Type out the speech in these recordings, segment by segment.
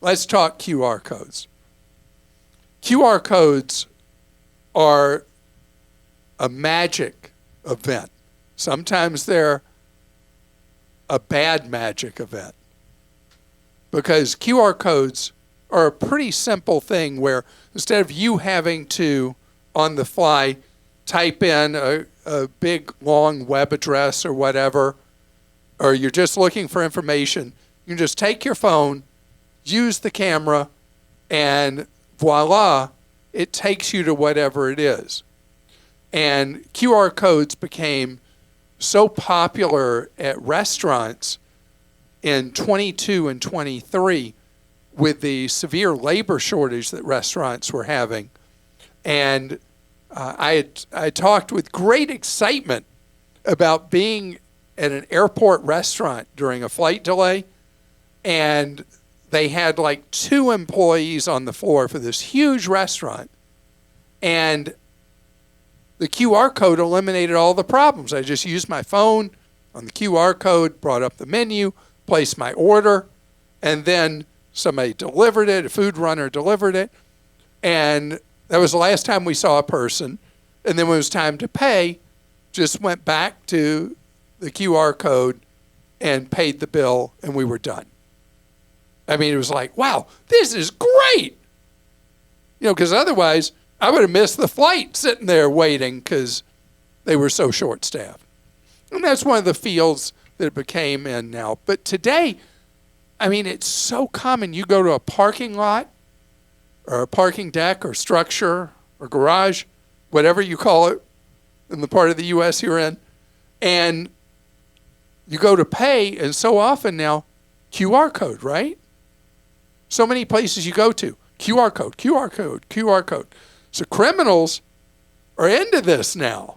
let's talk QR codes. QR codes are a magic event. Sometimes they're a bad magic event, because QR codes are a pretty simple thing where instead of you having to, on the fly, type in a big, long web address or whatever, or you're just looking for information, you can just take your phone, use the camera, and voila, it takes you to whatever it is. And QR codes became so popular at restaurants in 22 and 23 with the severe labor shortage that restaurants were having. And I talked with great excitement about being at an airport restaurant during a flight delay, and they had like 2 employees on the floor for this huge restaurant, and the QR code eliminated all the problems. I just used my phone on the QR code, brought up the menu, placed my order, and then somebody delivered it, a food runner delivered it, and that was the last time we saw a person. And then when it was time to pay, just went back to the QR code and paid the bill, and we were done. I mean, it was like, wow, this is great. You know, because otherwise I would have missed the flight sitting there waiting because they were so short-staffed. And that's one of the fields that it became in now. But today, I mean, it's so common. You go to a parking lot or a parking deck or structure or garage, whatever you call it in the part of the U.S. you're in, and you go to pay, and so often now, QR code, right? So many places you go to, QR code, QR code, QR code. So criminals are into this now,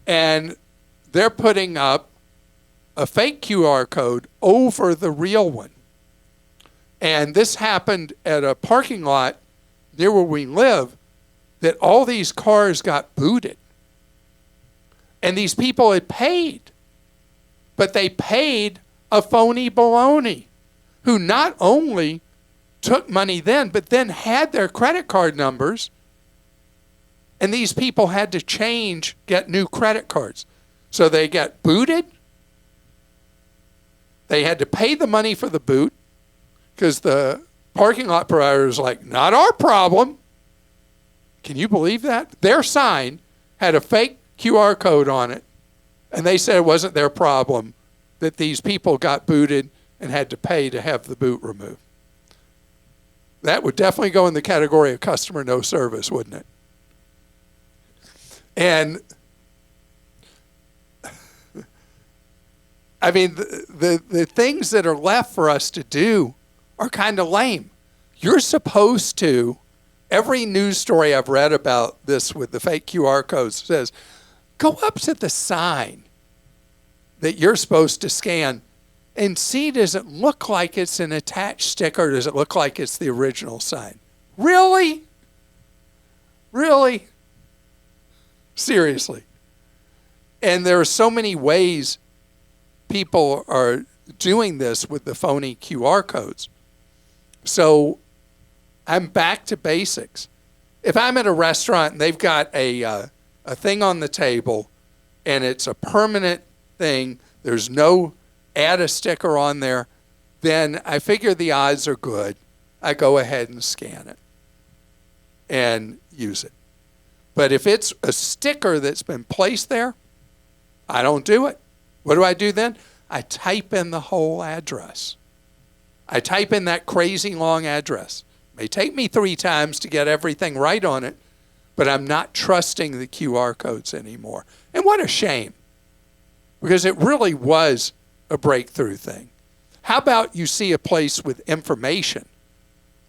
and they're putting up a fake QR code over the real one. And this happened at a parking lot near where we live, that all these cars got booted. And these people had paid, but they paid a phony baloney who not only took money then, but then had their credit card numbers, and these people had to get new credit cards. So they got booted. They had to pay the money for the boot because the parking lot provider was like, not our problem. Can you believe that? Their sign had a fake QR code on it, and they said it wasn't their problem that these people got booted and had to pay to have the boot removed. That would definitely go in the category of customer no service, wouldn't it? And I mean, the things that are left for us to do are kind of lame. You're supposed to, every news story I've read about this with the fake QR codes says, go up to the sign that you're supposed to scan and see, does it look like it's an attached sticker, or does it look like it's the original sign? Really? Really? Seriously. And there are so many ways people are doing this with the phony QR codes. So I'm back to basics. If I'm at a restaurant and they've got a thing on the table and it's a permanent thing, there's no add a sticker on there, then I figure the odds are good. I go ahead and scan it and use it. But if it's a sticker that's been placed there, I don't do it. What do I do then? I type in the whole address. I type in that crazy long address. It may take me 3 times to get everything right on it, but I'm not trusting the QR codes anymore. And what a shame, because it really was a breakthrough thing. How about you see a place with information?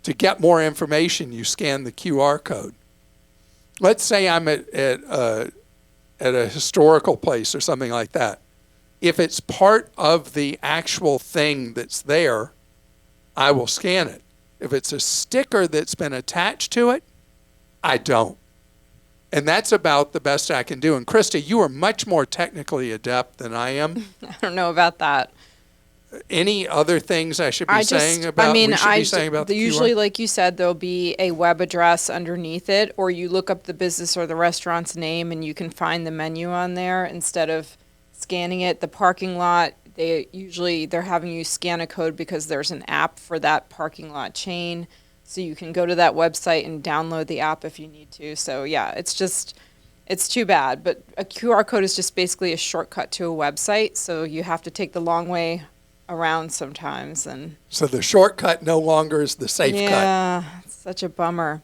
To get more information, you scan the QR code. Let's say I'm at a historical place or something like that. If it's part of the actual thing that's there, I will scan it. If it's a sticker that's been attached to it, I don't. And that's about the best I can do. And Krista, you are much more technically adept than I am. I don't know about that. Any other things I should be saying about? I mean, we should be saying about the usually, QR? like you said, there'll be a web address underneath it, or you look up the business or the restaurant's name and you can find the menu on there instead of scanning it. The parking lot, they're having you scan a code because there's an app for that parking lot chain. So you can go to that website and download the app if you need to. So yeah, it's too bad. But a QR code is just basically a shortcut to a website. So you have to take the long way around sometimes. And So the shortcut no longer is the safe cut. yeah, it's such a bummer.